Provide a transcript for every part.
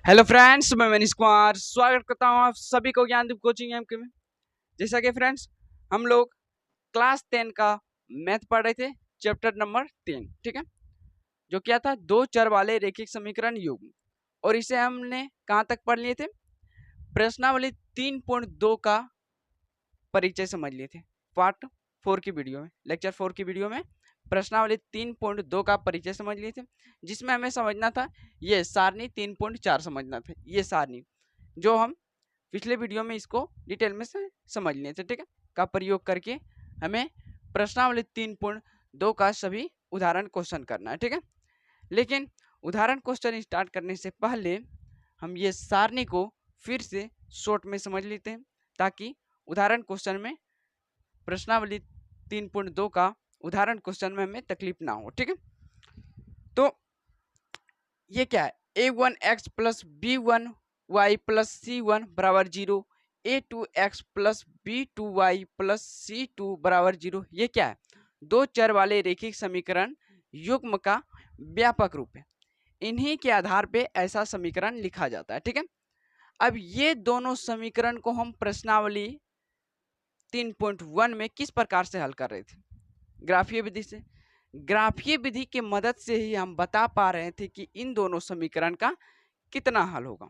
Hello friends, मैं मनीष कुमार स्वागत करता हूं आप सभी को ज्ञानदीप कोचिंग एम के में। जैसा कि फ्रेंड्स हम लोग क्लास 10 का मैथ पढ़ रहे थे, चैप्टर नंबर 3, ठीक है, जो क्या था दो चर वाले रैखिक समीकरण युग्म। और इसे हमने कहां तक पढ़ लिए थे? प्रश्नावली 3.2 का परिचय समझ लिए थे पार्ट 4 की वीडियो में, लेक्चर 4 की वीडियो में प्रश्नावली 3.2 का परिचय समझ लिए थे, जिसमें हमें समझना था ये सारणी 3.4 समझना था। ये सारणी जो हम पिछले वीडियो में इसको डिटेल में से समझ लिए थे, ठीक है, का प्रयोग करके हमें प्रश्नावली 3.2 का सभी उदाहरण क्वेश्चन करना है, ठीक है। लेकिन उदाहरण क्वेश्चन स्टार्ट करने से पहले हम ये सारणी को फिर से शॉर्ट में समझ लेते हैं, ताकि उदाहरण क्वेश्चन में प्रश्नावली 3.2 का उदाहरण क्वेश्चन में हमें तकलीफ ना हो, ठीक है। तो ये क्या है? a1x plus b1y plus c1 बराबर 0, a2x plus b2y plus c2 बराबर 0। ये क्या है? दो चर वाले रैखिक समीकरण युग्म का व्यापक रूप है। इन्हीं के आधार पे ऐसा समीकरण लिखा जाता है, ठीक है। अब ये दोनों समीकरण को हम प्रश्नावली 3.1 में किस प्रकार से हल कर रहे थे? ग्राफीय विधि से। ग्राफीय विधि की मदद से ही हम बता पा रहे थे कि इन दोनों समीकरण का कितना हल होगा।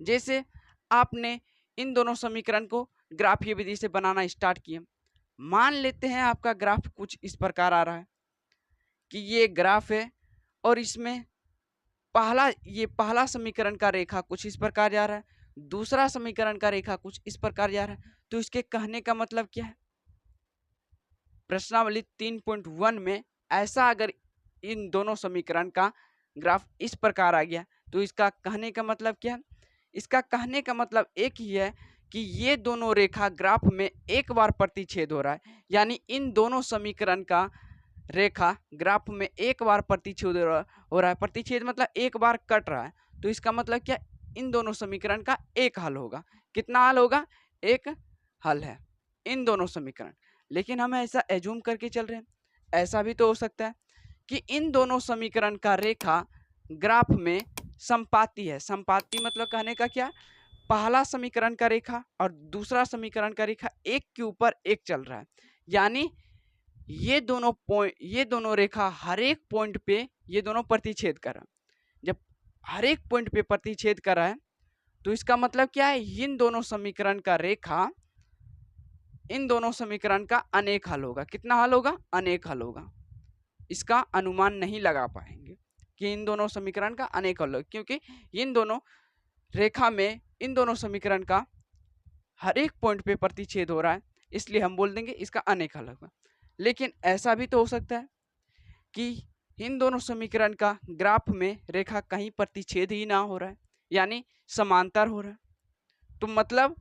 जैसे आपने इन दोनों समीकरण को ग्राफीय विधि से बनाना स्टार्ट किया। मान लेते हैं आपका ग्राफ कुछ इस प्रकार आ रहा है कि ये ग्राफ है और इसमें पहला समीकरण का रेखा कुछ इस प्रकार जा रहा है, दूसरा समीकरण का रेखा कुछ इस प्रकार जा रहा है। तो इसके कहने का मतलब क्या है? प्रश्नावली 3.1 में ऐसा अगर इन दोनों समीकरण का ग्राफ इस प्रकार आ गया तो इसका कहने का मतलब क्या है? इसका कहने का मतलब एक ही है कि ये दोनों रेखा ग्राफ में एक बार प्रतिच्छेद हो रहा है, यानी इन दोनों समीकरण का रेखा ग्राफ में एक बार प्रतिच्छेद हो रहा है। प्रतिच्छेद मतलब एक बार कट रहा है। तो इसका मतलब क्या? इन दोनों समीकरण का एक हल होगा। कितना हल होगा? एक हल है इन दोनों समीकरण। लेकिन हम ऐसा एज्यूम करके चल रहे हैं, ऐसा भी तो हो सकता है कि इन दोनों समीकरण का रेखा ग्राफ में संपाती है। संपाती मतलब कहने का क्या? पहला समीकरण का रेखा और दूसरा समीकरण का रेखा एक के ऊपर एक चल रहा है, यानी ये दोनों रेखा हर एक पॉइंट पे ये दोनों प्रतिच्छेद कर रहा है। जब हर एक पॉइंट पे प्रतिच्छेद कर रहा है तो इसका मतलब क्या है? इन दोनों समीकरण का रेखा इन दोनों समीकरण का अनेक हल होगा। कितना हल होगा? अनेक हल होगा। इसका अनुमान नहीं लगा पाएंगे कि इन दोनों समीकरण का अनेक हल होगा, क्योंकि इन दोनों रेखा में इन दोनों समीकरण का हर एक पॉइंट पे प्रतिच्छेद हो रहा है, इसलिए हम बोल देंगे इसका अनेक हल होगा। लेकिन ऐसा भी तो हो सकता है कि इन दोनों समीकरण का ग्राफ में रेखा कहीं प्रतिच्छेद ही ना हो रहा है, यानी समांतर हो रहा है। तो मतलब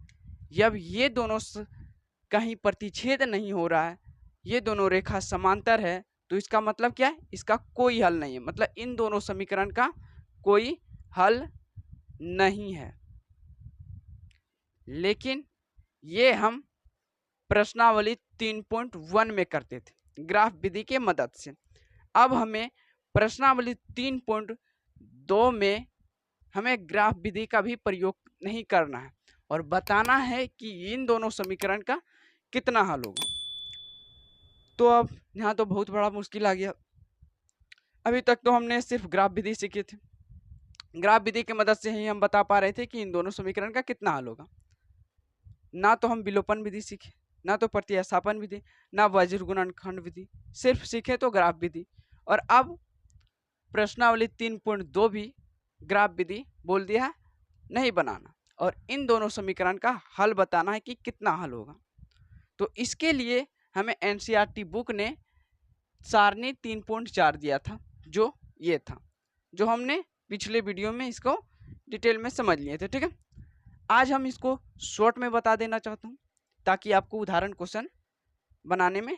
जब ये दोनों कहीं प्रतिच्छेद नहीं हो रहा है, ये दोनों रेखा समांतर है, तो इसका मतलब क्या है? इसका कोई हल नहीं है। मतलब इन दोनों समीकरण का कोई हल नहीं है। लेकिन ये हम प्रश्नावली 3.1 में करते थे ग्राफ विधि के मदद से। अब हमें प्रश्नावली 3.2 में हमें ग्राफ विधि का भी प्रयोग नहीं करना है और बताना है कि इन दोनों समीकरण का कितना हल होगा। तो अब यहाँ तो बहुत बड़ा मुश्किल आ गया। अभी तक तो हमने सिर्फ ग्राफ विधि सीखे थे। ग्राफ विधि की मदद से ही हम बता पा रहे थे कि इन दोनों समीकरण का कितना हल होगा। ना तो हम विलोपन विधि सीखे, ना तो प्रतिस्थापन विधि, ना वज्र गुणनखंड विधि, सिर्फ सीखे तो ग्राफ विधि। और अब प्रश्नावली 3.2 भी ग्राफ विधि बोल दिया है नहीं बनाना, और इन दोनों समीकरण का हल बताना है कि कितना हल होगा। तो इसके लिए हमें एनसीईआरटी बुक ने सारणी 3.4 दिया था, जो ये था, जो हमने पिछले वीडियो में इसको डिटेल में समझ लिए थे, ठीक है। आज हम इसको शॉर्ट में बता देना चाहता हूँ ताकि आपको उदाहरण क्वेश्चन बनाने में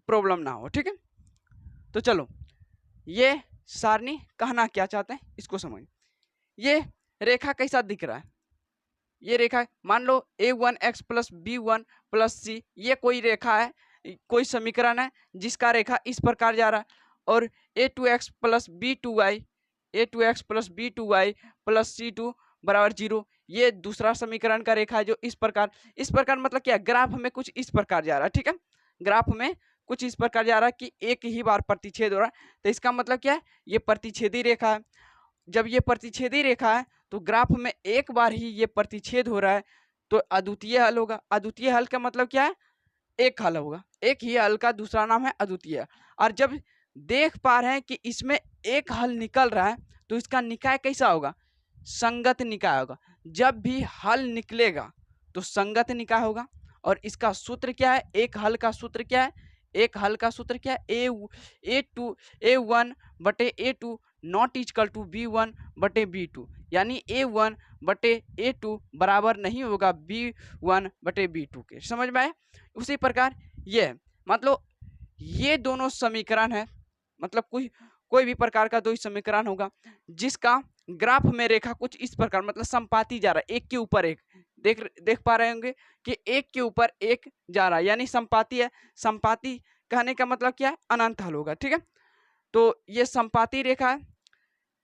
प्रॉब्लम ना हो, ठीक है। तो चलो, ये सारणी कहना क्या चाहते हैं इसको समझ। ये रेखा कैसा दिख रहा है? ये रेखा मान लो a1x प्लस b1 प्लस सी, ये कोई रेखा है, कोई समीकरण है जिसका रेखा इस प्रकार जा रहा है, और a2x plus b2y a2x plus b2y plus c2 बराबर 0। ये दूसरा समीकरण का रेखा है जो इस प्रकार मतलब क्या, ग्राफ में कुछ इस प्रकार जा रहा है, ठीक है। ग्राफ में कुछ इस प्रकार जा रहा है कि एक ही बार प्रतिच्छेद हो रहा है, तो इसका मतलब क्या है, ये प्रतिच्छेदी रेखा है। जब ये प्रतिच्छेदी रेखा है तो ग्राफ में एक बार ही ये प्रतिच्छेद हो रहा है, तो अद्वितीय हल होगा। अद्वितीय हल का मतलब क्या है, एक हल होगा, एक ही हल का दूसरा नाम है अद्वितीय। और जब देख पा रहे हैं कि इसमें एक हल निकल रहा है तो इसका निकाय कैसा होगा, संगत निकाय होगा। जब भी हल निकलेगा तो संगत निकाय होगा। और इसका सूत्र क्या है, एक हल का सूत्र क्या है, एक हल का सूत्र क्या है, a1 बटे a2 not equal to b1 बटे b2, यानी a1 बटे a2 बराबर नहीं होगा b1 बटे b2 के। समझ में आए। उसी प्रकार ये मतलब ये दोनों समीकरण है, मतलब कोई भी प्रकार का दो समीकरण होगा जिसका ग्राफ में रेखा कुछ इस प्रकार मतलब संपाती जा रहा है, एक के ऊपर एक। देख पा रहे होंगे कि एक के ऊपर एक जा रहा है, यानी संपाती है। संपाती कहने का मतलब क्या है, अनंत हल होगा, ठीक है। तो ये संपाती रेखा है,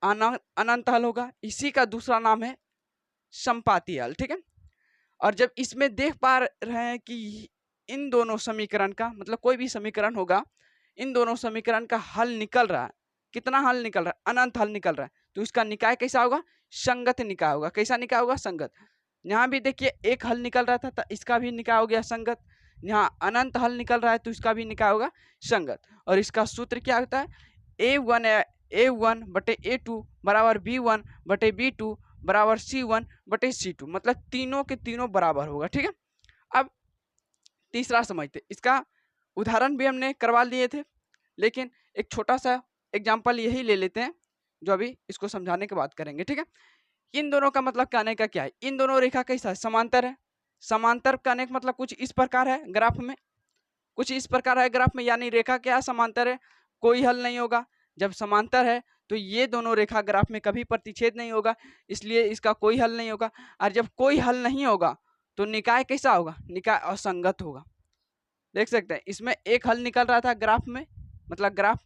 अनंत हल होगा, इसी का दूसरा नाम है संपाती हल, ठीक है। और जब इसमें देख पा रहे हैं कि इन दोनों समीकरण का मतलब कोई भी समीकरण होगा, इन दोनों समीकरण का हल निकल रहा है, कितना हल निकल रहा है, अनंत हल निकल रहा है, तो इसका निकाय कैसा होगा, संगत निकाय होगा। कैसा निकाय होगा, संगत। यहाँ भी देखिए एक हल निकल रहा था तो इसका भी निकाय हो गया संगत। यहाँ अनंत हल निकल रहा है तो इसका भी निकाय होगा संगत। और इसका सूत्र क्या होता है, a1 बटे a2 बराबर b1 बटे b2 बराबर c1 बटे c2, मतलब तीनों के तीनों बराबर होगा, ठीक है। अब तीसरा समझते, इसका उदाहरण भी हमने करवा लिए थे, लेकिन एक छोटा सा एग्जाम्पल यही ले लेते हैं जो अभी इसको समझाने के बाद करेंगे, ठीक है। इन दोनों का मतलब कहने का क्या है, इन दोनों रेखा कैसा है, समांतर है। समांतर कहने का मतलब कुछ इस प्रकार है ग्राफ में, कुछ इस प्रकार है ग्राफ में, यानी रेखा क्या है, समांतर है, कोई हल नहीं होगा। जब समांतर है तो ये दोनों रेखा ग्राफ में कभी प्रतिच्छेद नहीं होगा, इसलिए इसका कोई हल नहीं होगा। और जब कोई हल नहीं होगा तो निकाय कैसा होगा, निकाय असंगत होगा। देख सकते हैं इसमें एक हल निकल रहा था ग्राफ में, मतलब ग्राफ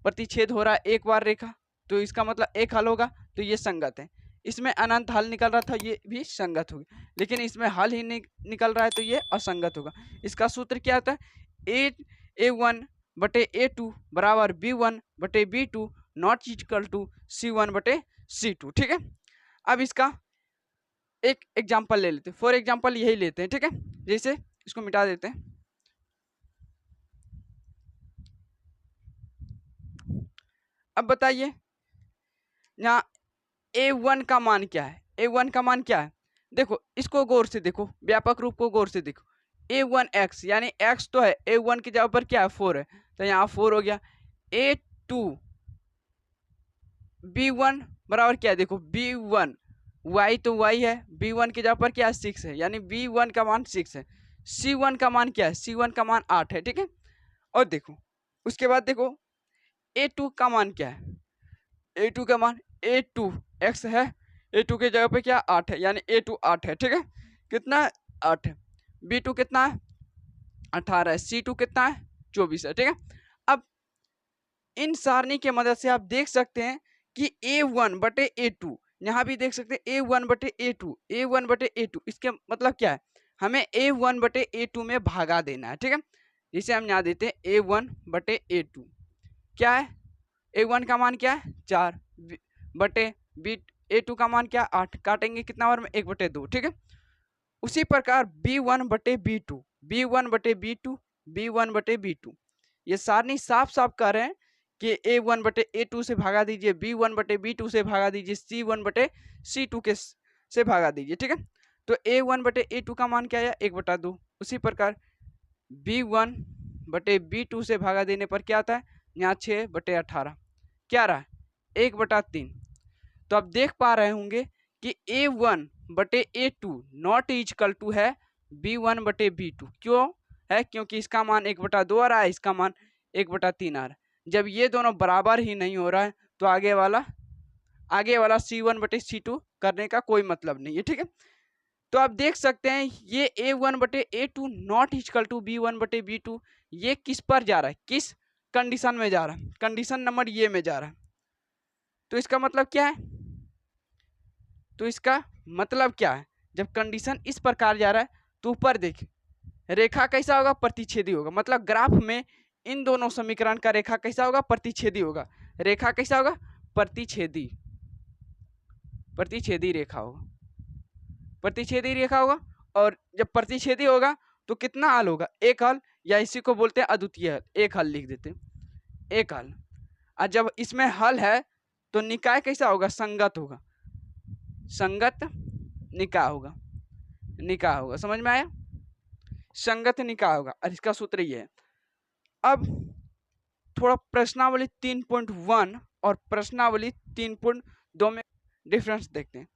प्रतिच्छेद हो रहा है एक बार रेखा, तो इसका मतलब एक हल होगा, तो ये संगत है। इसमें अनंत हल निकल रहा था, ये भी संगत होगी। लेकिन इसमें हल ही निकल रहा है तो ये असंगत होगा। इसका सूत्र क्या होता है, a1 बटे a2 बराबर b1 बटे b2 not equal to c1 बटे c2, ठीक है। अब इसका एक एग्जाम्पल ले लेते हैं, फॉर एग्जाम्पल यही लेते हैं, ठीक है। जैसे इसको मिटा देते हैं। अब बताइए यहाँ a1 का मान क्या है, a1 का मान क्या है, देखो इसको गौर से देखो, व्यापक रूप को गौर से देखो। a1x यानी x तो है, a1 की जगह पर क्या है, 4 है, तो यहाँ 4 हो गया। a2 b1 बराबर क्या है, देखो b1 y तो y है, b1 की जगह पर क्या है, 6 है, यानी b1 का मान 6 है। c1 का मान क्या है, c1 का मान 8 है, ठीक है। और देखो उसके बाद देखो a2 का मान क्या है, a2 का मान a2 x है, a2 की जगह पे क्या 8 है, यानी a2 8 है, ठीक है। कितना है, 8 है। b2 कितना है, 18 है। c2 कितना है, 24 है, ठीक है। अब इन सारणी के मदद से आप देख सकते हैं कि a1 बटे a2, यहाँ भी देख सकते हैं a1 बटे a2, a1 बटे a2, इसके मतलब क्या है, हमें a1 बटे a2 में भागा देना है, ठीक है। जिसे हम यहाँ देते हैं a1 बटे a2, क्या है, a1 का मान क्या है 4 बटे a2 का मान क्या 8, काटेंगे कितना बार में, 1 बटे 2, ठीक है। उसी प्रकार b1 बटे b2, b1 बटे b2, b1 बटे b2, ये सारणी साफ साफ कह रहे हैं कि a1 बटे a2 से भागा दीजिए, b1 बटे b2 से भागा दीजिए, c1 बटे c2 के से भागा दीजिए, ठीक है। तो a1 बटे a2 का मान क्या है, 1 बटा 2। उसी प्रकार b1 बटे b2 से भागा देने पर क्या आता है, यहाँ 6 बटे 18, क्या रहा 1 बटा 3। तो आप देख पा रहे होंगे कि a1 बटे a2 नॉट इक्वल टू है b1 बटे b2, क्यों है, क्योंकि इसका मान 1 बटा 2 आ रहा है, इसका मान 1 बटा 3 आ रहा है। जब ये दोनों बराबर ही नहीं हो रहा है तो आगे वाला c1 बटे c2 करने का कोई मतलब नहीं है, ठीक है। तो आप देख सकते हैं ये a1 बटे a2 not equal to b1 बटे b2, ये किस पर जा रहा है, किस कंडीशन में जा रहा है, कंडीशन नंबर ये में जा रहा है। तो इसका मतलब क्या है, तो इसका मतलब क्या है, जब कंडीशन इस प्रकार जा रहा है तो ऊपर देख, रेखा कैसा होगा, प्रतिच्छेदी होगा। मतलब ग्राफ में इन दोनों समीकरण का रेखा कैसा होगा, प्रतिच्छेदी होगा। रेखा कैसा होगा, प्रतिच्छेदी, प्रतिच्छेदी रेखा होगा, प्रतिच्छेदी रेखा होगा। और जब प्रतिच्छेदी होगा तो कितना हल होगा, एक हल, या इसी को बोलते हैं अद्वितीय हल, एक हल लिख देते हैं, एक हल। और जब इसमें हल है तो निकाय कैसा होगा, संगत होगा, संगत निकाय होगा, निकाय होगा। समझ में आया, संगत निकाय होगा। और इसका सूत्र ये है। अब थोड़ा प्रश्नावली 3.1 और प्रश्नावली 3.2 में डिफरेंस देखते हैं।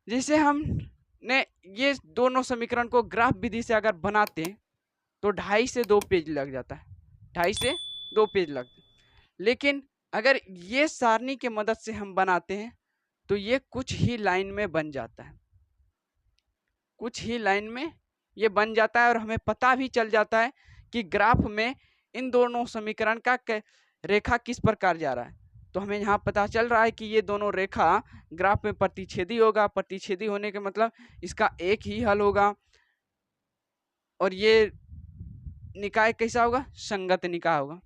जैसे हमने ये दोनों समीकरण को ग्राफ विधि से अगर बनाते हैं तो 2.5 से 2 पेज लग जाता है, 2.5 से 2 पेज लगते हैं। लेकिन अगर ये सारणी के मदद से हम बनाते हैं तो ये कुछ ही लाइन में बन जाता है, कुछ ही लाइन में ये बन जाता है। और हमें पता भी चल जाता है कि ग्राफ में इन दोनों समीकरण का रेखा किस प्रकार जा रहा है। तो हमें यहाँ पता चल रहा है कि ये दोनों रेखा ग्राफ में प्रतिच्छेदी होगा, प्रतिच्छेदी होने के मतलब इसका एक ही हल होगा। और ये निकाय कैसा होगा, संगत निकाय होगा।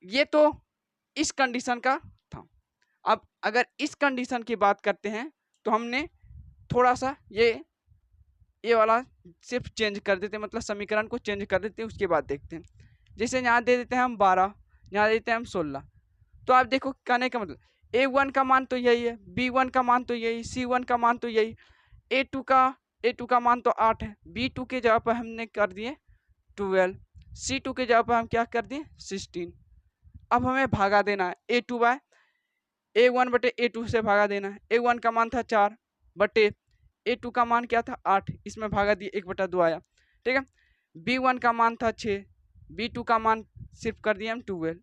ये तो इस कंडीशन का था। अब अगर इस कंडीशन की बात करते हैं तो हमने थोड़ा सा ये वाला सिर्फ चेंज कर देते हैं, मतलब समीकरण को चेंज कर देते हैं। उसके बाद देखते हैं, जैसे यहाँ दे देते हैं हम 12, यहाँ देते हैं हम 16। तो आप देखो कहने का मतलब A1 का मान तो यही है, B1 का मान तो यही, C1 का मान तो यही, A2 का मान तो 8 है, B2 के जगह पर हमने कर दिए 12, C2 के जगह पर हम क्या कर दिए 16। अब हमें भागा देना है A2 बाय A1 बटे A2 से भागा देना है। A1 का मान था 4 बटे A2 का मान क्या था 8, इसमें भागा दिए 1/2 आया। ठीक है, B1 का मान था 6, B2 का मान सिर्फ कर दिए हम 12,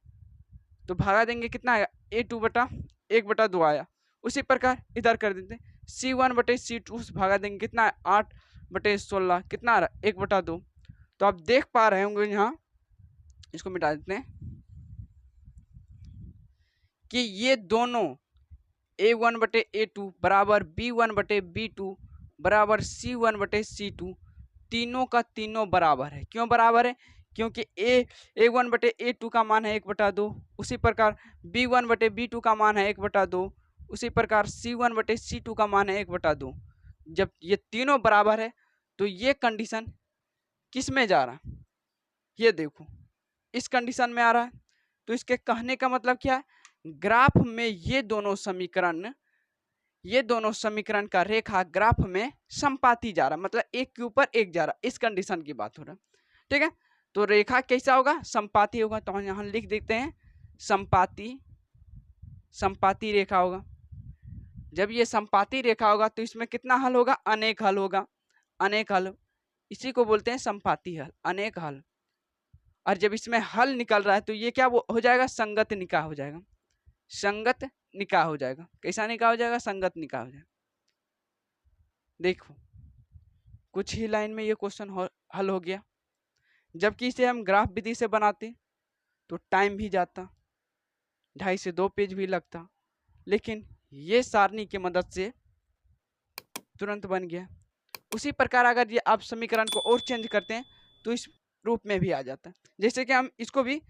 तो भागा देंगे कितना आएगा A2 बटा 1/2 आया। उसी प्रकार इधर कर देते हैं, C1 बटे C2 से भागा देंगे कितना है 8 बटे 16, कितना आ रहा है 1/2। तो आप देख पा रहे होंगे यहाँ, इसको मिटा देते हैं, कि ये दोनों A1 बटे A2 बराबर B1 बटे B2 बराबर C1 बटे C2 तीनों का तीनों बराबर है। क्यों बराबर है, क्योंकि A1 बटे A2 का मान है 1/2, उसी प्रकार B1 बटे B2 का मान है 1/2, उसी प्रकार C1 बटे C2 का मान है 1/2। जब ये तीनों बराबर है तो ये कंडीशन किस में जा रहा है, ये देखो इस कंडीशन में आ रहा है। तो इसके कहने का मतलब क्या है, ग्राफ में ये दोनों समीकरण का रेखा ग्राफ में संपाती जा रहा, मतलब एक के ऊपर एक जा रहा, इस कंडीशन की बात हो रहा है। ठीक है, तो रेखा कैसा होगा, संपाती होगा। तो हम यहाँ लिख देते हैं संपाती रेखा होगा। जब ये संपाती रेखा होगा तो इसमें कितना हल होगा, अनेक हल होगा, अनेक हल, इसी को बोलते हैं संपाती हल, अनेक हल। और जब इसमें हल निकल रहा है तो ये क्या हो जाएगा, संगत निकाय हो जाएगा, संगत निकाय हो जाएगा। कैसा निकाय हो जाएगा, संगत निकाय हो जाएगा। देखो कुछ ही लाइन में ये क्वेश्चन हल हो गया। जबकि इसे हम ग्राफ विधि से बनाते तो टाइम भी जाता, 2.5 से 2 पेज भी लगता, लेकिन ये सारणी की मदद से तुरंत बन गया। उसी प्रकार अगर ये आप समीकरण को और चेंज करते हैं तो इस रूप में भी आ जाता है। जैसे कि हम इसको भी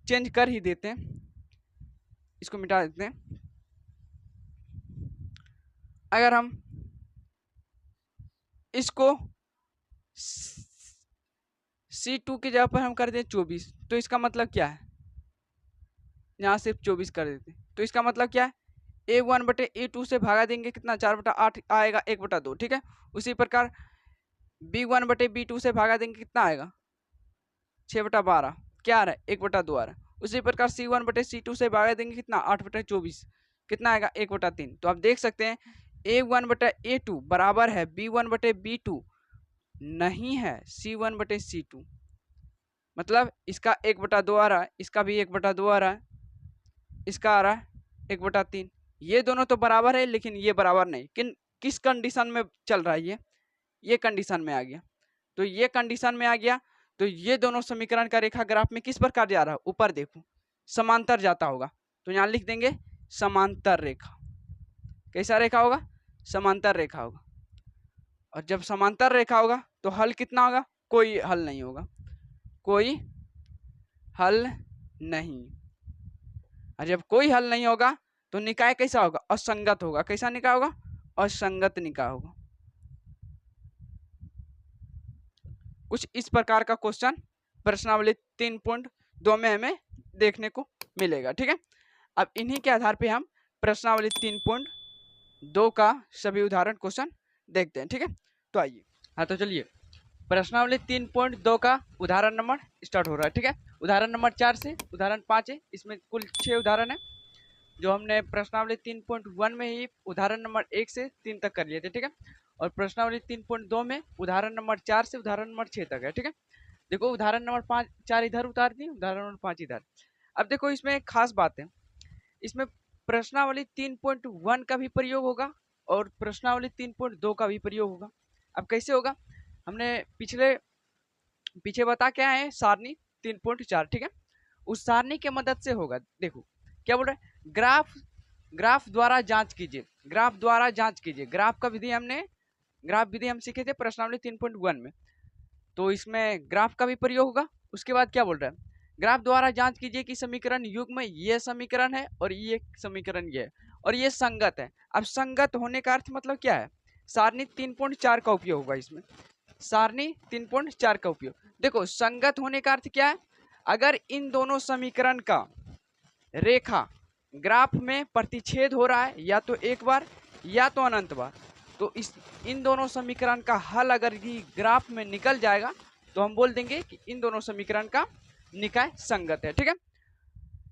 चेंज कर ही देते हैं, इसको मिटा देते हैं। अगर हम इसको C2 की जगह पर हम कर दें 24, तो इसका मतलब क्या है, यहाँ सिर्फ 24 कर देते, तो इसका मतलब क्या है, A1 बटे A2 से भागा देंगे कितना 4/8 आएगा 1/2। ठीक है, उसी प्रकार B1 बटे B2 से भागा देंगे कितना आएगा 6/12, क्या आ रहा है 1/2 आ रहा है। उसी प्रकार C1 बटे C2 से भागा देंगे कितना 8/24, कितना आएगा 1/3। तो आप देख सकते हैं A1 बटे A2 बराबर है B1 बटे B2 नहीं है C1 बटे C2, मतलब इसका 1/2 आ रहा है, इसका भी 1/2 आ रहा है, इसका आ रहा है 1/3। ये दोनों तो बराबर है लेकिन ये बराबर नहीं। किस कंडीशन में चल रहा है, ये कंडीशन में आ गया। तो ये कंडीशन में आ गया तो ये दोनों समीकरण का रेखा ग्राफ में किस प्रकार जा रहा है, ऊपर देखो समांतर जाता होगा। तो यहाँ लिख देंगे समांतर रेखा। कैसा रेखा होगा? समांतर रेखा होगा। और जब समांतर रेखा होगा तो हल कितना होगा? कोई हल नहीं होगा, कोई हल नहीं। और जब कोई हल नहीं होगा तो निकाय कैसा होगा? असंगत होगा। कैसा निकाय होगा? असंगत निकाय होगा। कुछ इस प्रकार का क्वेश्चन प्रश्नावली 3.2 में हमें देखने को मिलेगा। ठीक है, अब इन्हीं के आधार पे हम प्रश्नावली 3.2 का सभी उदाहरण क्वेश्चन देखते हैं। ठीक है, तो आइए। हाँ, तो चलिए प्रश्नावली 3.2 का उदाहरण नंबर स्टार्ट हो रहा है। ठीक है, उदाहरण नंबर 4 से उदाहरण 5 है। इसमें कुल 6 उदाहरण है जो हमने प्रश्नावली 3.1 में ही उदाहरण नंबर 1 से 3 तक कर लिए थे। ठीक है, और प्रश्नावली 3.2 में उदाहरण नंबर 4 से उदाहरण नंबर 6 तक है। ठीक है, देखो उदाहरण नंबर 4 इधर उतार दी, उदाहरण नंबर 5 इधर। अब देखो इसमें एक खास बात है, इसमें प्रश्नावली 3.1 का भी प्रयोग होगा और प्रश्नावली 3.2 का भी प्रयोग होगा। अब कैसे होगा? हमने पीछे बता क्या है, सारणी 3.4। ठीक है, उस सारणी के मदद से होगा। देखो क्या बोल रहे हैं, ग्राफ द्वारा जांच कीजिए, ग्राफ द्वारा जांच कीजिए। ग्राफ विधि हम सीखे थे प्रश्नावली 3.1 में, तो इसमें ग्राफ का भी प्रयोग होगा। उसके बाद क्या बोल रहा है, ग्राफ द्वारा जांच कीजिए कि समीकरण युग्म ये समीकरण है और ये समीकरण ये है और ये संगत है। अब संगत होने का अर्थ मतलब क्या है? सारणी 3.4 का उपयोग होगा इसमें, सारणी 3.4 का उपयोग। देखो संगत होने का अर्थ क्या है? अगर इन दोनों समीकरण का रेखा ग्राफ में प्रतिच्छेद हो रहा है या तो एक बार या तो अनंत बार, तो इन दोनों समीकरण का हल अगर ग्राफ में निकल जाएगा तो हम बोल देंगे कि इन दोनों समीकरण का निकाय संगत है। ठीक है,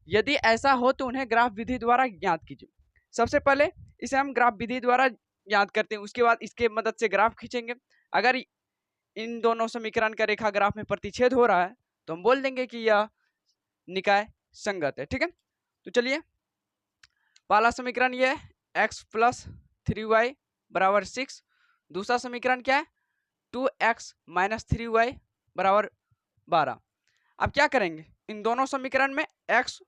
यदि ऐसा हो तो उन्हें ग्राफ विधि द्वारा ज्ञात कीजिए। सबसे पहले इसे हम ग्राफ विधि द्वारा ज्ञात करते हैं, उसके बाद इसके मदद से ग्राफ खींचेंगे। अगर इन दोनों समीकरण का रेखा ग्राफ में प्रतिच्छेद हो रहा है तो हम बोल देंगे कि यह निकाय संगत है। ठीक है, तो चलिए पहला समीकरण ये है x प्लस 3y बराबर 6। दूसरा समीकरण क्या है? 2x माइनस 3y बराबर 12। अब क्या करेंगे, इन दोनों समीकरण में x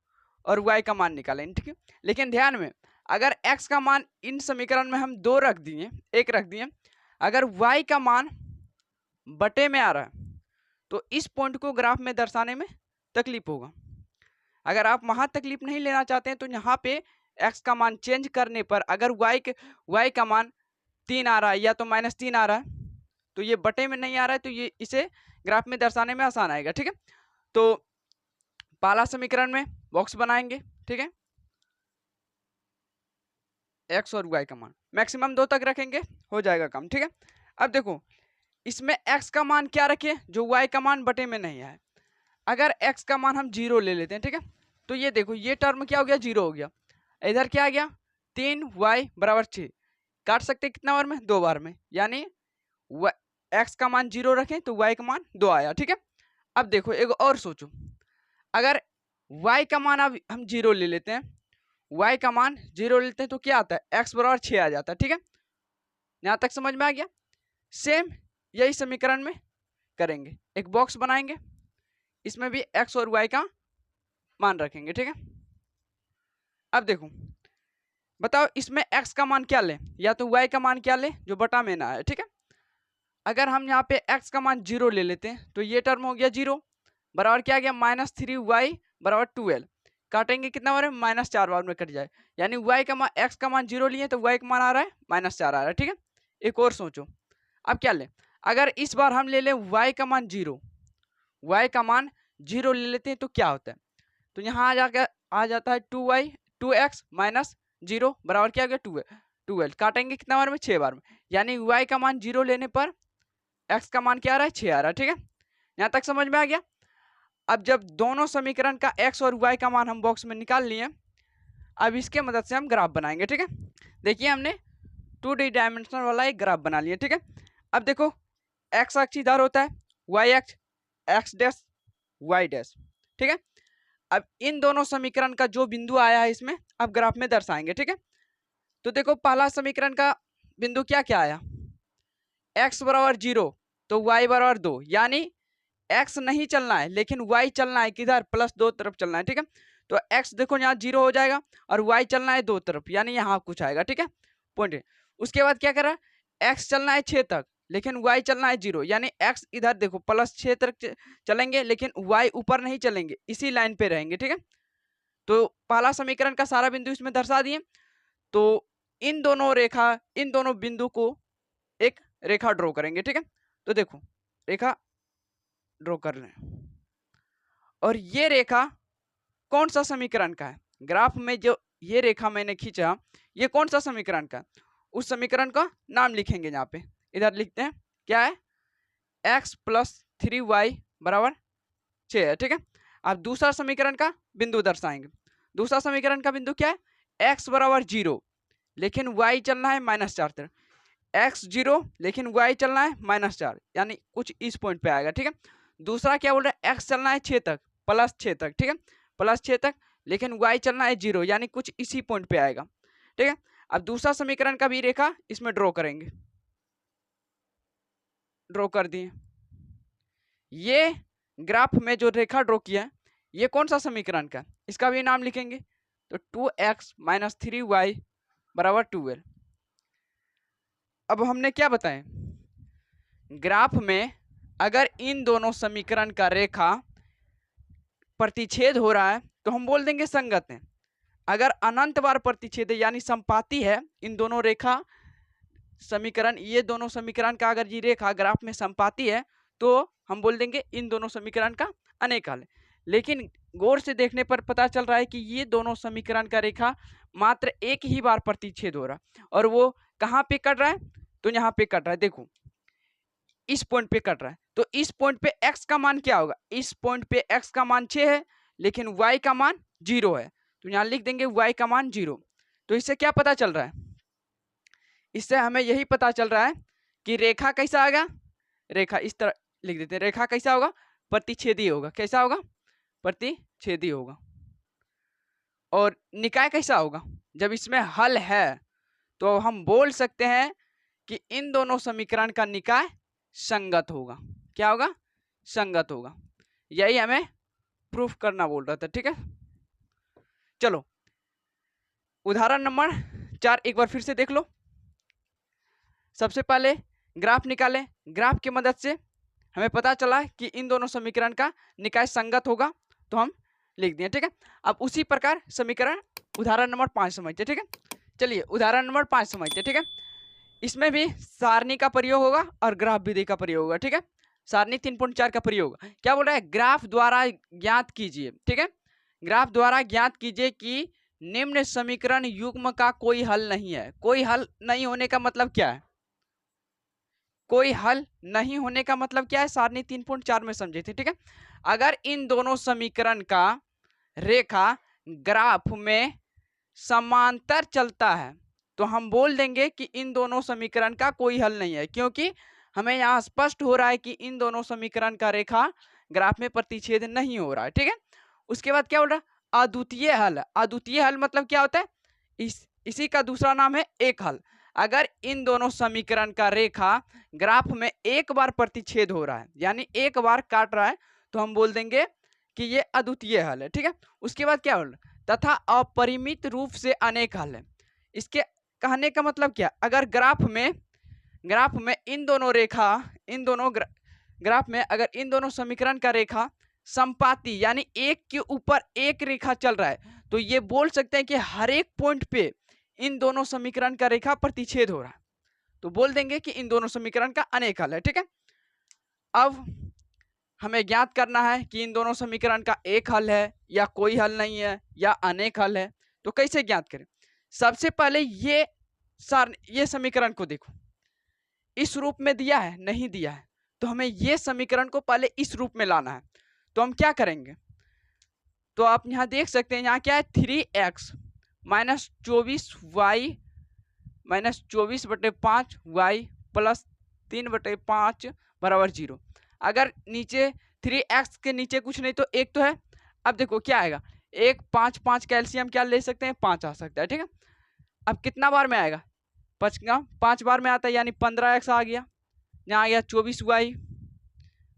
और y का मान निकालेंगे। ठीक है, लेकिन ध्यान में अगर x का मान इन समीकरण में हम 2 रख दिए, 1 रख दिए, अगर y का मान बटे में आ रहा है तो इस पॉइंट को ग्राफ में दर्शाने में तकलीफ होगा। अगर आप वहां तकलीफ नहीं लेना चाहते हैं तो यहाँ पे x का मान चेंज करने पर अगर y का मान 3 आ रहा है या तो -3 आ रहा है, तो ये बटे में नहीं आ रहा है, तो ये इसे ग्राफ में दर्शाने में आसान आएगा। ठीक है, तो पहला समीकरण में बॉक्स बनाएंगे। ठीक है, x और y का मान मैक्सिमम 2 तक रखेंगे, हो जाएगा काम। ठीक है, अब देखो इसमें x का मान क्या रखे जो y का मान बटे में नहीं है। अगर x का मान हम 0 ले लेते हैं, ठीक है, तो ये देखो ये टर्म क्या हो गया, 0 हो गया। इधर क्या आ गया, 3y बराबर 6। काट सकते हैं कितना बार में? 2 बार में, यानी x का मान 0 रखें तो y का मान 2 आया। ठीक है, अब देखो एक और सोचो, अगर y का मान अब हम 0 ले लेते हैं, y का मान 0 लेते हैं तो क्या आता है, x बराबर 6 आ जाता है। ठीक है, यहाँ तक समझ में आ गया। सेम यही समीकरण में करेंगे, एक बॉक्स बनाएंगे, इसमें भी x और y का मान रखेंगे। ठीक है, अब देखो बताओ इसमें x का मान क्या ले या तो y का मान क्या ले जो बटा में ना है। ठीक है, अगर हम यहाँ पे x का मान 0 ले लेते हैं तो ये टर्म हो गया 0 बराबर क्या आ गया, -3y बराबर 12। काटेंगे कितना बार में, -4 बार में कट जाए, यानी y का मान x का मान 0 लिए तो y का मान आ रहा है -4 आ रहा है। ठीक है, एक और सोचो, अब क्या ले, अगर इस बार हम ले लें y का मान 0, y का मान 0 ले लेते हैं तो क्या होता है, तो यहाँ आ जाता है 2x माइनस 0 बराबर क्या हो गया, 12। काटेंगे कितना बार में, 6 बार में, यानी y का मान 0 लेने पर x का मान क्या आ रहा है, 6 आ रहा है। ठीक है, यहाँ तक समझ में आ गया। अब जब दोनों समीकरण का x और y का मान हम बॉक्स में निकाल लिए, अब इसके मदद से हम ग्राफ बनाएंगे। ठीक है, देखिए हमने 2D डायमेंशनल वाला एक ग्राफ बना लिया। ठीक है, अब देखो x अक्ष इधर होता है, y अक्ष x डैश y डैश। ठीक है, अब इन दोनों समीकरण का जो बिंदु आया है इसमें अब ग्राफ में दर्शाएंगे। ठीक है, तो देखो पहला समीकरण का बिंदु क्या क्या आया, x बराबर 0 तो y बराबर 2, यानी x नहीं चलना है लेकिन y चलना है, किधर, +2 तरफ चलना है। ठीक है, तो एक्स देखो यहाँ 0 हो जाएगा और वाई चलना है 2 तरफ, यानी यहाँ कुछ आएगा, ठीक है, पॉइंट। उसके बाद क्या करा, एक्स चलना है 6 तक लेकिन वाई चलना है 0, यानी एक्स इधर देखो +6 तक चलेंगे लेकिन वाई ऊपर नहीं चलेंगे, इसी लाइन पे रहेंगे, ठीक है। तो पहला समीकरण का सारा बिंदु इसमें दर्शा दिए। तो इन दोनों बिंदु को एक रेखा ड्रॉ करेंगे, ठीक है। तो देखो रेखा ड्रॉ कर लें, और ये रेखा कौन सा समीकरण का है, ग्राफ में जो ये रेखा मैंने खींचा ये कौन सा समीकरण का, उस समीकरण का नाम लिखेंगे यहाँ पे, इधर लिखते हैं क्या है, x + 3y = 6 है, ठीक है। अब दूसरा समीकरण का बिंदु दर्शाएंगे। दूसरा समीकरण का बिंदु क्या है, x = 0 लेकिन y चलना है -4 तरफ, x 0 लेकिन y चलना है -4, यानी कुछ इस पॉइंट पे आएगा, ठीक है। दूसरा क्या बोल रहा है, x चलना है 6 तक, +6 तक, ठीक है, +6 तक, लेकिन y चलना है 0, यानी कुछ इसी पॉइंट पे आएगा, ठीक है। अब दूसरा समीकरण का भी रेखा इसमें ड्रॉ करेंगे, ड्रॉ कर दिए। ये ग्राफ में जो रेखा ड्रॉ किया है ये कौन सा समीकरण का, इसका भी नाम लिखेंगे। तो 2x - 3y = 12। अब हमने क्या बताएं, ग्राफ में अगर इन दोनों समीकरण का रेखा प्रतिच्छेद हो रहा है तो हम बोल देंगे संगत है। अगर अनंत बार प्रतिच्छेद है यानी संपाती है, इन दोनों रेखा समीकरण, ये दोनों समीकरण का अगर ये रेखा ग्राफ में संपाती है तो हम बोल देंगे इन दोनों समीकरण का अनेक हल है। लेकिन गौर से देखने पर पता चल रहा है कि ये दोनों समीकरण का रेखा मात्र एक ही बार प्रतिच्छेद हो रहा है, और वो कहाँ पे कट रहा है, तो यहाँ पे कट रहा है, देखो इस पॉइंट पे कट रहा है। तो इस पॉइंट पे x का मान क्या होगा, इस पॉइंट पे x का मान 6 है लेकिन y का मान 0 है, तो यहाँ लिख देंगे y का मान 0। तो इससे क्या पता चल रहा है, इससे हमें यही पता चल रहा है कि रेखा कैसा आएगा, रेखा इस तरह लिख देते हैं, रेखा कैसा होगा, प्रतिच्छेदी होगा, कैसा होगा, प्रतिच्छेदी होगा। और निकाय कैसा होगा, जब इसमें हल है तो हम बोल सकते हैं कि इन दोनों समीकरण का निकाय संगत होगा, क्या होगा, संगत होगा। यही हमें प्रूफ करना बोल रहा था, ठीक है। चलो उदाहरण नंबर 4 एक बार फिर से देख लो। सबसे पहले ग्राफ निकालें, ग्राफ की मदद से हमें पता चला कि इन दोनों समीकरण का निकाय संगत होगा, तो हम लिख दिए, ठीक है। अब उसी प्रकार समीकरण उदाहरण नंबर 5 समझते, ठीक है। चलिए उदाहरण नंबर 5 समझते, ठीक है। इसमें भी सारणी का प्रयोग होगा और ग्राफ विधि का प्रयोग होगा, ठीक है। सारणी 3.4 का प्रयोग क्या बोल रहा है, ग्राफ द्वारा ज्ञात कीजिए, ठीक है। ग्राफ द्वारा ज्ञात कीजिए कि निम्न समीकरण युग्म का कोई हल नहीं है। कोई हल नहीं होने का मतलब क्या है, कोई हल नहीं होने का मतलब क्या है, सारणी 3.4 में समझे थे, ठीक है। अगर इन दोनों समीकरण का रेखा ग्राफ में समांतर चलता है तो हम बोल देंगे कि इन दोनों समीकरण का कोई हल नहीं है, क्योंकि हमें यहाँ स्पष्ट हो रहा है कि इन दोनों समीकरण का रेखा ग्राफ में प्रतिच्छेद नहीं हो रहा है, ठीक है। उसके बाद क्या बोल रहा है, अद्वितीय हल। अद्वितीय हल मतलब क्या होता है, इसी का दूसरा नाम है एक हल। अगर इन दोनों समीकरण का रेखा ग्राफ में एक बार प्रतिच्छेद हो रहा है यानी एक बार काट रहा है तो हम बोल देंगे कि ये अद्वितीय हल है, ठीक है। उसके बाद क्या बोल रहा है, तथा अपरिमित रूप से अनेक हल है। इसके कहने का मतलब क्या, अगर ग्राफ में इन दोनों रेखा, इन दोनों ग्राफ में अगर इन दोनों समीकरण का रेखा संपाती यानी एक के ऊपर एक रेखा चल रहा है तो ये बोल सकते हैं कि हर एक पॉइंट पे इन दोनों समीकरण का रेखा प्रतिच्छेद हो रहा है, तो बोल देंगे कि इन दोनों समीकरण का अनेक हल है, ठीक है। अब हमें ज्ञात करना है कि इन दोनों समीकरण का एक हल है या कोई हल नहीं है या अनेक हल है, तो कैसे ज्ञात करें। सबसे पहले ये समीकरण को देखो, इस रूप में दिया है, नहीं दिया है, तो हमें ये समीकरण को पहले इस रूप में लाना है। तो हम क्या करेंगे, तो आप यहाँ देख सकते हैं, यहाँ क्या है, 3x - 24y - 24/5y + 3/5 = 0। अगर नीचे 3x के नीचे कुछ नहीं तो एक तो है। अब देखो क्या आएगा, 1 5 5 कैल्शियम क्या ले सकते हैं, 5 आ सकता है, ठीक है। अब कितना बार में आएगा, 5 बार में आता है, यानी 15x आ गया। यहाँ आ गया 24y,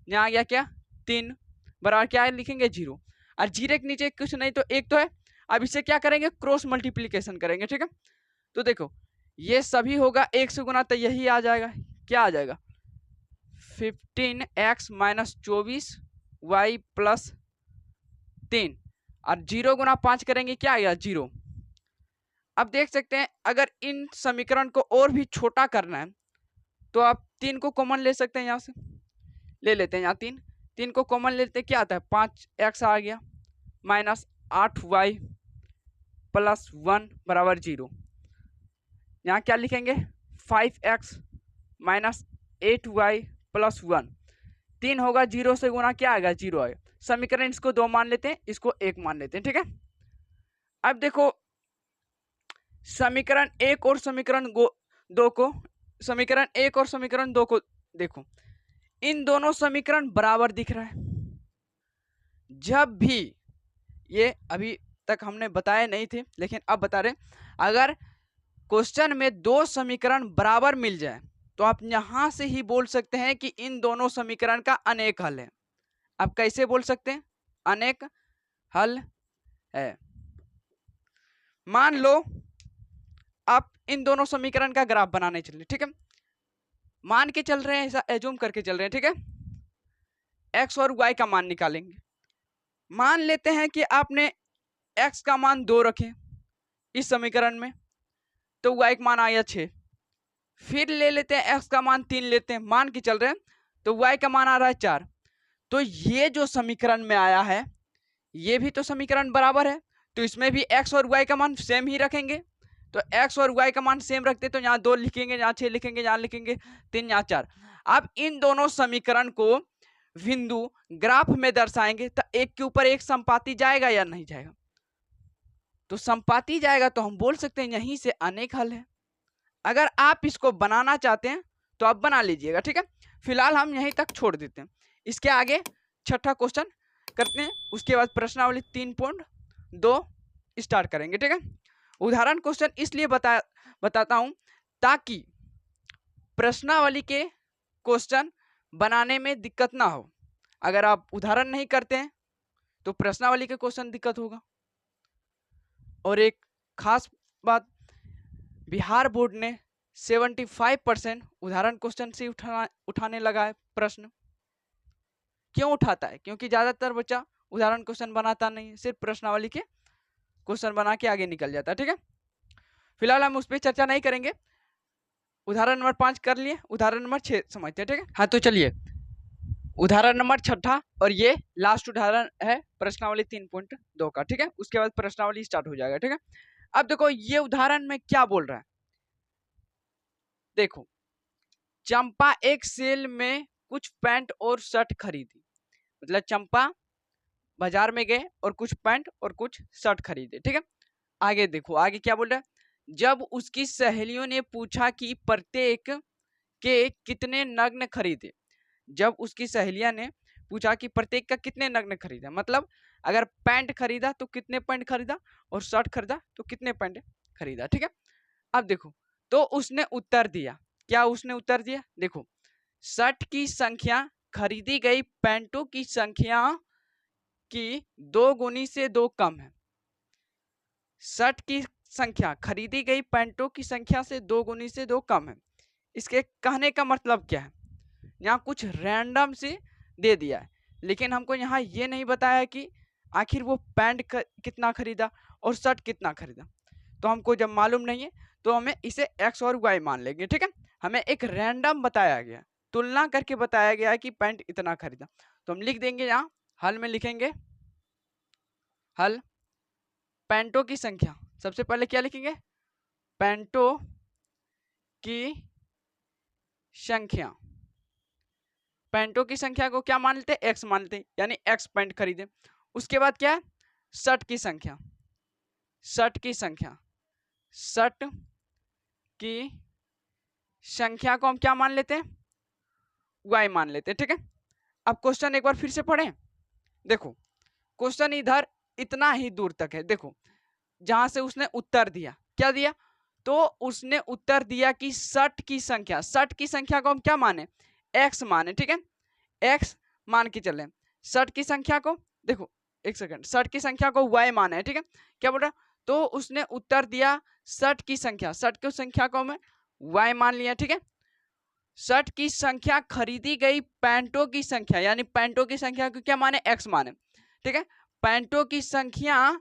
यहाँ आ गया क्या 3 बराबर क्या है, लिखेंगे 0। और जीरो के नीचे कुछ नहीं तो एक तो है। अब इसे क्या करेंगे, क्रॉस मल्टीप्लीकेशन करेंगे, ठीक है। तो देखो ये सभी होगा एक से गुना, तो यही आ जाएगा, क्या आ जाएगा 15x माइनस 24y प्लस 3, और 0 गुना 5 करेंगे क्या आएगा 0। अब देख सकते हैं अगर इन समीकरण को और भी छोटा करना है तो आप 3 को कॉमन ले सकते हैं, यहाँ से ले लेते हैं, यहाँ 3 को कॉमन लेते हैं, क्या आता है 5x आ गया माइनस 8y प्लस 1 बराबर 0। यहाँ क्या लिखेंगे 5x माइनस 8y प्लस 1, 3 होगा 0 से गुना क्या आएगा 0 आएगा। समीकरण इसको 2 मान लेते हैं, इसको 1 मान लेते हैं, ठीक है। अब देखो समीकरण 1 और समीकरण 2 को, समीकरण 1 और समीकरण 2 को देखो, इन दोनों समीकरण बराबर दिख रहा है। जब भी ये अभी तक हमने बताए नहीं थे लेकिन अब बता रहे, अगर क्वेश्चन में 2 समीकरण बराबर मिल जाए तो आप यहां से ही बोल सकते हैं कि इन दोनों समीकरण का अनेक हल है। आप कैसे बोल सकते हैं, अनेक हल है। मान लो आप इन दोनों समीकरण का ग्राफ बनाने चले, ठीक है, मान के चल रहे हैं, ऐसा एज्यूम करके चल रहे हैं, ठीक है। x और y का मान निकालेंगे। मान लेते हैं कि आपने x का मान 2 रखे इस समीकरण में, तो y का मान आया 6। फिर ले लेते हैं x का मान 3 लेते हैं, मान के चल रहे हैं, तो y का मान आ रहा है 4। तो ये जो समीकरण में आया है ये भी तो समीकरण बराबर है, तो इसमें भी x और y का मान सेम ही रखेंगे। तो x और y का मान सेम रखते तो यहाँ 2 लिखेंगे, यहाँ 6 लिखेंगे, यहाँ लिखेंगे 3, यहाँ 4। अब इन दोनों समीकरण को बिंदु ग्राफ में दर्शाएंगे तो एक के ऊपर एक संपाती जाएगा या नहीं जाएगा, तो संपाती जाएगा, तो हम बोल सकते हैं यहीं से अनेक हल है। अगर आप इसको बनाना चाहते हैं तो आप बना लीजिएगा, ठीक है। फिलहाल हम यहीं तक छोड़ देते हैं, इसके आगे छठा क्वेश्चन करते हैं, उसके बाद प्रश्नावली 3.2 स्टार्ट करेंगे, ठीक है। उदाहरण क्वेश्चन इसलिए बताता हूं ताकि प्रश्नावली के क्वेश्चन बनाने में दिक्कत ना हो। अगर आप उदाहरण नहीं करते हैं तो प्रश्नावली के क्वेश्चन दिक्कत होगा। और एक खास बात, बिहार बोर्ड ने 75% उदाहरण क्वेश्चन से उठाने लगा है प्रश्न। क्यों उठाता है, क्योंकि ज्यादातर बच्चा उदाहरण क्वेश्चन बनाता नहीं है, सिर्फ प्रश्नावली के क्वेश्चन बना के आगे निकल जाता है, ठीक है। फिलहाल हम उस पर चर्चा नहीं करेंगे। उदाहरण नंबर 5 कर लिए, उदाहरण नंबर 6 समझते हैं, ठीक है। हाँ तो चलिए उदाहरण नंबर 6 और ये लास्ट उदाहरण है प्रश्नावली 3.2 का, ठीक है। उसके बाद प्रश्नावली स्टार्ट हो जाएगा, ठीक है। अब देखो ये उदाहरण में क्या बोल रहा है, देखो चंपा एक सेल में कुछ पैंट और शर्ट खरीदी, मतलब चंपा बाजार में गए और कुछ पैंट और कुछ शर्ट खरीदे, ठीक है। आगे देखो आगे क्या बोल रहा है, जब उसकी सहेलियों ने पूछा कि प्रत्येक के कितने नग्न खरीदे, जब उसकी सहेलियां ने पूछा कि प्रत्येक का कितने नग्न खरीदा, मतलब अगर पैंट खरीदा तो कितने पैंट खरीदा और शर्ट खरीदा तो कितने पैंट खरीदा, ठीक है। अब देखो तो उसने उत्तर दिया, क्या उसने उत्तर दिया, देखो शर्ट की संख्या खरीदी गई पैंटों की संख्या की 2 गुनी से 2 कम है। शर्ट की संख्या खरीदी गई पैंटों की संख्या से 2 गुनी से 2 कम है। इसके कहने का मतलब क्या है, यहाँ कुछ रैंडम से दे दिया है, लेकिन हमको यहाँ ये नहीं बताया कि आखिर वो पैंट कितना खरीदा और शर्ट कितना खरीदा। तो हमको जब मालूम नहीं है तो हमें इसे x और y मान लेंगे, ठीक है। हमें एक रैंडम बताया गया, तुलना करके बताया गया है कि पैंट इतना खरीदा, तो हम लिख देंगे यहाँ हल में लिखेंगे, हल पैंटों की संख्या, सबसे पहले क्या लिखेंगे, पैंटों की संख्या, पैंटों की संख्या को क्या मान लेते हैं, x मान लेते हैं, यानी x पैंट खरीदे। उसके बाद क्या है, शर्ट की संख्या, शर्ट की संख्या, शर्ट की संख्या को हम क्या मान लेते हैं, y मान लेते हैं, ठीक है। अब क्वेश्चन एक बार फिर से पढ़ें, देखो क्वेश्चन इधर इतना ही दूर तक है, देखो जहां से उसने उत्तर दिया, क्या दिया, तो उसने उत्तर दिया कि शर्ट की संख्या, शर्ट की संख्या को हम क्या माने, x माने, ठीक है, x मान के चले। शर्ट की संख्या को देखो एक सेकंड, षट की संख्या को y माना है, ठीक है, क्या बोल रहा, तो उसने उत्तर दिया षट की संख्या, षट की संख्या को मैं y मान लिया, ठीक है। षट की संख्या खरीदी गई पैंटों की संख्या, यानी पैंटों की संख्या को क्या माने, x माने, ठीक है। पैंटों की संख्या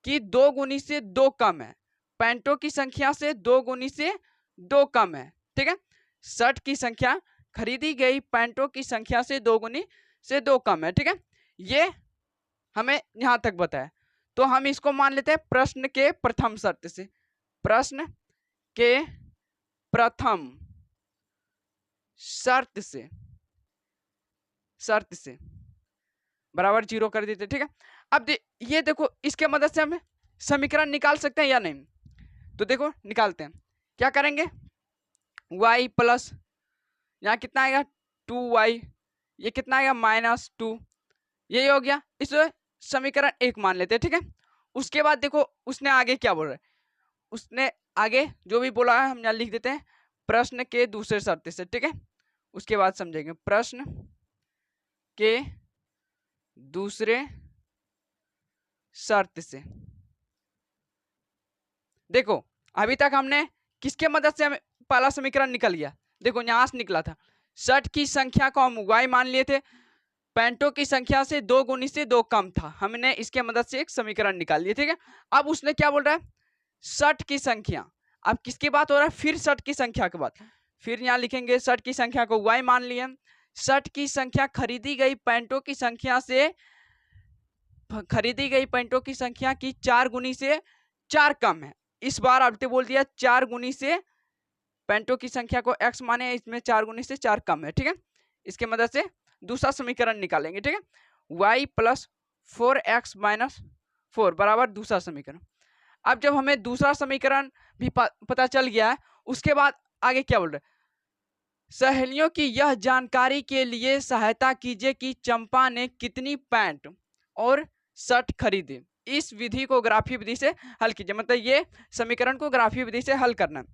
की 2 गुनी से 2 कम है, पैंटों की संख्या से 2 गुनी से 2 कम है, ठीक है। षट की संख्या खरीदी गई पैंटों की संख्या से 2 गुनी से 2 कम है, ठीक है। ये हमें यहां तक बताया, तो हम इसको मान लेते हैं प्रश्न के प्रथम शर्त से, प्रश्न के प्रथम शर्त से बराबर 0 कर देते, ठीक है। अब ये देखो, इसके मदद से हम समीकरण निकाल सकते हैं या नहीं, तो देखो निकालते हैं, क्या करेंगे, y प्लस यहाँ कितना आएगा 2y, ये कितना आएगा -2, यही हो गया, इस समीकरण 1 मान लेते हैं, ठीक है। उसके बाद देखो उसने आगे क्या बोल रहा है, उसने आगे जो भी बोला है हम यहाँ लिख देते हैं प्रश्न के दूसरे शर्त से, ठीक है, उसके बाद समझेंगे प्रश्न के दूसरे शर्त से। देखो अभी तक हमने किसके मदद से हमें पहला समीकरण निकल गया, देखो यहां से निकला था, षट की संख्या को हम y मान लिए थे, पैंटों की संख्या से 2 गुनी से 2 कम था, हमने इसके मदद से एक समीकरण निकाल लिया, ठीक है। अब उसने क्या बोल रहा है, षट की संख्या, अब किसकी बात हो रहा है, फिर षट की संख्या के बाद, फिर यहाँ लिखेंगे षट की संख्या को y मान लिए, षट की संख्या खरीदी गई पैंटों की संख्या से, खरीदी गई पैंटों की संख्या की 4 गुनी से 4 कम है, इस बार आपने बोल दिया 4 गुनी से, पैंटों की संख्या को x माने, इसमें 4 गुनी से 4 कम है, ठीक है। इसके मदद से दूसरा समीकरण निकालेंगे, ठीक है, y प्लस 4x माइनस 4 बराबर दूसरा समीकरण। अब जब हमें दूसरा समीकरण भी पता चल गया है, उसके बाद आगे क्या बोल रहे, सहेलियों की यह जानकारी के लिए सहायता कीजिए कि चंपा ने कितनी पैंट और शर्ट खरीदे, इस विधि को ग्राफीय विधि से हल कीजिए, मतलब ये समीकरण को ग्राफीय विधि से हल करना है।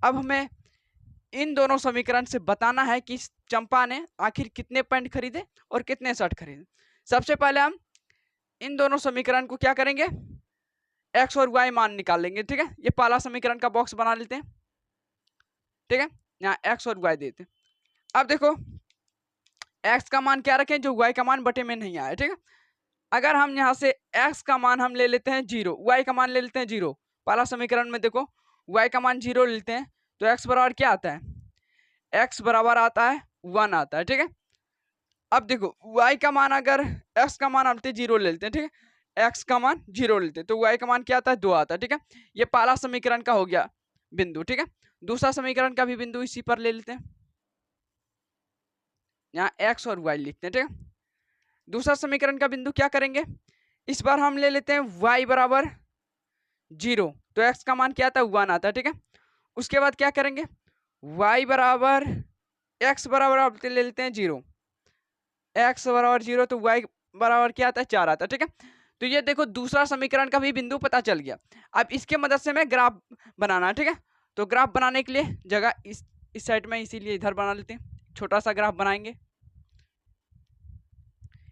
अब हमें इन दोनों समीकरण से बताना है कि चंपा ने आखिर कितने पैंट खरीदे और कितने शर्ट खरीदे। सबसे पहले हम इन दोनों समीकरण को क्या करेंगे, x और y मान निकाल लेंगे, ठीक है। ये पहला समीकरण का बॉक्स बना लेते हैं, ठीक है, यहाँ x और y देते हैं। अब देखो x का मान क्या रखें, जो y का मान बटे में नहीं आया, ठीक है। अगर हम यहाँ से x का मान हम ले लेते हैं 0, y का मान ले लेते हैं 0, पहला समीकरण में देखो y का मान 0 लेते हैं, तो x बराबर क्या आता है, x बराबर आता है 1 आता है, ठीक है। अब देखो y का मान, अगर x का मान हम 0 ले लेते हैं, ठीक है, x का मान 0 लेते हैं, तो y का मान क्या आता है 2 आता है, ठीक है। ये पहला समीकरण का हो गया बिंदु, ठीक है। दूसरा समीकरण का भी बिंदु इसी पर ले लेते हैं, यहाँ x और y लिखते हैं, ठीक है। दूसरा समीकरण का बिंदु क्या करेंगे, इस बार हम ले लेते हैं y बराबर 0, तो x का मान क्या आता है 1 आता है, ठीक है। उसके बाद क्या करेंगे, y बराबर x बराबर आप ले लेते हैं 0, x बराबर 0, तो y बराबर क्या आता है 4 आता है, ठीक है। तो ये देखो दूसरा समीकरण का भी बिंदु पता चल गया। अब इसके मदद से हमें ग्राफ बनाना है, ठीक है। तो ग्राफ बनाने के लिए जगह इस साइड में, इसीलिए इधर बना लेते हैं, छोटा सा ग्राफ बनाएंगे,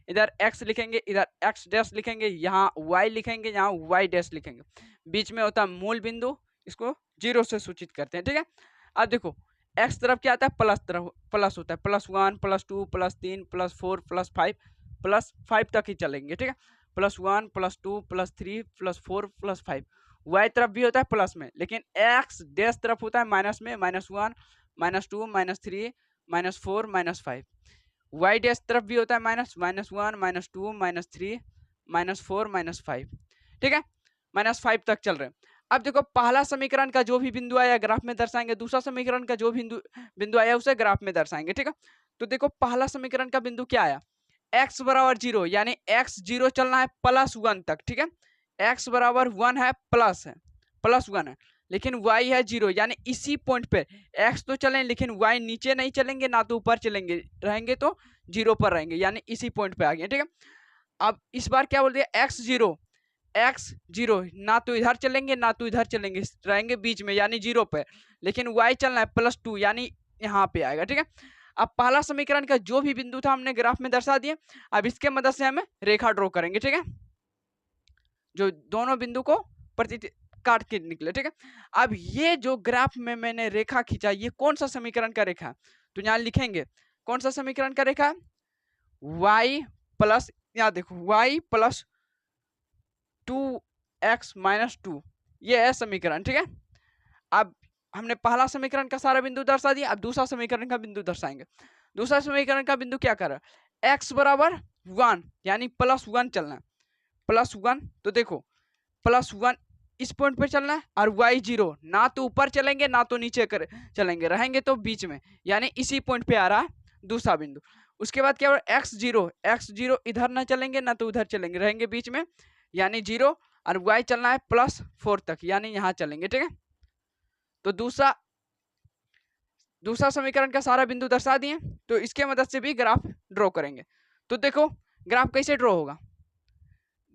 इधर x लिखेंगे, इधर x डैश लिखेंगे, यहाँ y लिखेंगे, यहाँ y डैश लिखेंगे, बीच में होता है मूल बिंदु, इसको 0 से सूचित करते हैं, ठीक है। अब देखो x तरफ क्या आता है, प्लस तरफ प्लस होता है, +1 +2 +3 +4 +5 +5 तक ही चलेंगे, ठीक है, +1 +2 +3 +4 +5। y तरफ भी होता है प्लस में, लेकिन x डैश तरफ होता है माइनस में, -1 -2 -3 -4 -5। y डैश तरफ भी होता है -1 -2 -3 -4 -5, ठीक है, -5 तक चल रहे हैं। अब देखो पहला समीकरण का जो भी बिंदु आया ग्राफ में दर्शाएंगे, दूसरा समीकरण का जो बिंदु आया उसे ग्राफ में दर्शाएंगे, ठीक है। तो देखो पहला समीकरण का बिंदु क्या आया, x बराबर 0, यानी x 0 चलना है +1 तक, ठीक है, x बराबर 1 है, +1 है, लेकिन y है 0, यानी इसी पॉइंट पे x तो चलें लेकिन y नीचे नहीं चलेंगे, ना तो ऊपर चलेंगे, रहेंगे तो 0 पर रहेंगे, यानी इसी पॉइंट पे आ गए, ठीक है। अब इस बार क्या बोल दिया, x 0 ना तो इधर चलेंगे ना तो इधर चलेंगे, रहेंगे बीच में यानी 0 पे, लेकिन y चलना है +2, यानी यहाँ पे आएगा, ठीक है। अब पहला समीकरण का जो भी बिंदु था हमने ग्राफ में दर्शा दिए। अब इसके मदद से हमें रेखा ड्रॉ करेंगे, ठीक है, जो दोनों बिंदु को प्रति काट के निकले, ठीक है। अब ये जो ग्राफ में मैंने रेखा खींचा, ये कौन सा समीकरण का रेखा है, तो यहाँ लिखेंगे कौन सा समीकरण का रेखा है, y प्लस, यहाँ देखो y प्लस 2x माइनस 2, ये है समीकरण, ठीक है। अब हमने पहला समीकरण का सारा बिंदु दर्शा दिया, अब दूसरा समीकरण का बिंदु दर्शाएंगे। दूसरा समीकरण का बिंदु क्या कर रहा है, x बराबर 1 यानी +1 चलना है, +1। तो देखो +1 इस पॉइंट पे चलना है और y 0, ना तो ऊपर चलेंगे ना तो नीचे चलेंगे, रहेंगे तो बीच में, यानी इसी पॉइंट पे आ रहा है दूसरा बिंदु। उसके बाद क्या होगा, x0 इधर ना चलेंगे ना तो उधर चलेंगे, रहेंगे बीच में यानी 0, और y चलना है +4 तक यानी यहाँ चलेंगे, ठीक है। तो दूसरा समीकरण का सारा बिंदु दर्शा दिए, तो इसके मदद से भी ग्राफ ड्रॉ करेंगे। तो देखो ग्राफ कैसे ड्रॉ होगा,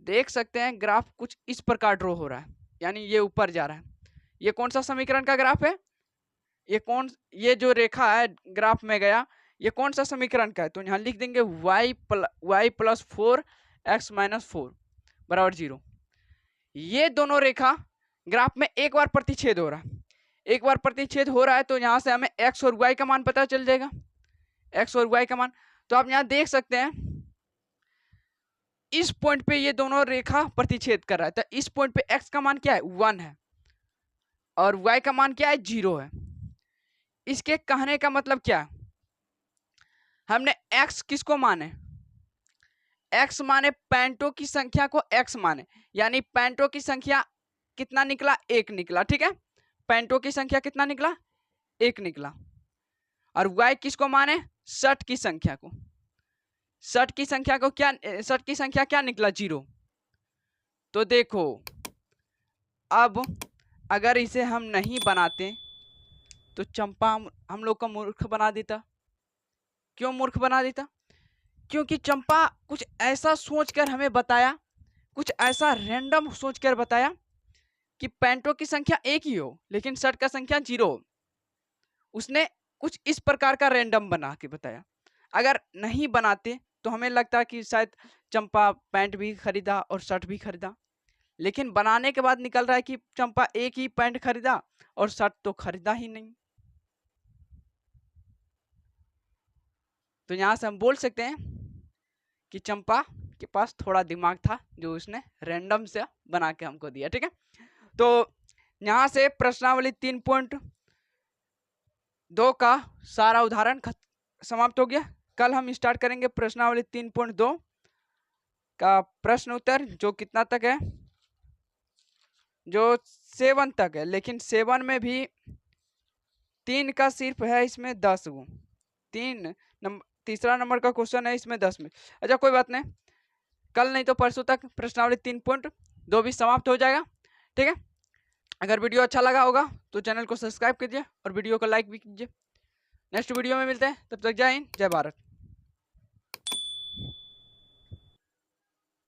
देख सकते हैं ग्राफ कुछ इस प्रकार ड्रॉ हो रहा है, यानी ये ऊपर जा रहा है। ये कौन सा समीकरण का ग्राफ है, ये जो रेखा है ग्राफ में गया, ये कौन सा समीकरण का है, तो यहाँ लिख देंगे y प्लस 4x माइनस 4 बराबर 0। ये दोनों रेखा ग्राफ में एक बार प्रतिच्छेद हो रहा है, एक बार प्रतिच्छेद हो रहा है, तो यहाँ से हमें x और y का मान पता चल जाएगा, x और y का मान। तो आप यहाँ देख सकते हैं इस पॉइंट पे ये दोनों रेखा प्रतिच्छेद कर रहा है, तो इस पॉइंट पे x का मान क्या है, 1 है, और y का मान क्या है, 0 है। इसके कहने का मतलब क्या है, हमने x किसको माने, x माने पैंटों की संख्या को x माने, यानी पैंटों की संख्या कितना निकला, 1 निकला, ठीक है। पैंटों की संख्या कितना निकला, 1 निकला। और y किसको माने, शर्ट की संख्या को, शर्ट की संख्या क्या निकला, 0। तो देखो अब अगर इसे हम नहीं बनाते तो चंपा हम लोग को मूर्ख बना देता। क्यों मूर्ख बना देता, क्योंकि चंपा कुछ ऐसा सोचकर हमें बताया, कुछ ऐसा रैंडम सोचकर बताया कि पैंटों की संख्या 1 ही हो लेकिन शर्ट का संख्या 0 हो। उसने कुछ इस प्रकार का रैंडम बना के बताया। अगर नहीं बनाते तो हमें लगता कि शायद चंपा पैंट भी खरीदा और शर्ट भी खरीदा, लेकिन बनाने के बाद निकल रहा है कि चंपा एक ही पैंट खरीदा और शर्ट तो खरीदा ही नहीं। तो यहां से हम बोल सकते हैं कि चंपा के पास थोड़ा दिमाग था जो उसने रैंडम से बना के हमको दिया, ठीक है। तो यहां से प्रश्नावली 3.2 का सारा उदाहरण समाप्त हो गया। कल हम स्टार्ट करेंगे प्रश्नावली 3.2 का प्रश्न उत्तर, जो कितना तक है, जो 7 तक है, लेकिन 7 में भी 3 का सिर्फ है, इसमें 10 गो, तीसरा नंबर का क्वेश्चन है, इसमें 10 में। अच्छा कोई बात नहीं, कल नहीं तो परसों तक प्रश्नावली 3.2 भी समाप्त हो जाएगा, ठीक है। अगर वीडियो अच्छा लगा होगा तो चैनल को सब्सक्राइब कीजिए और वीडियो को लाइक भी कीजिए। नेक्स्ट वीडियो में मिलते हैं, तब तक जय हिंद, जय भारत।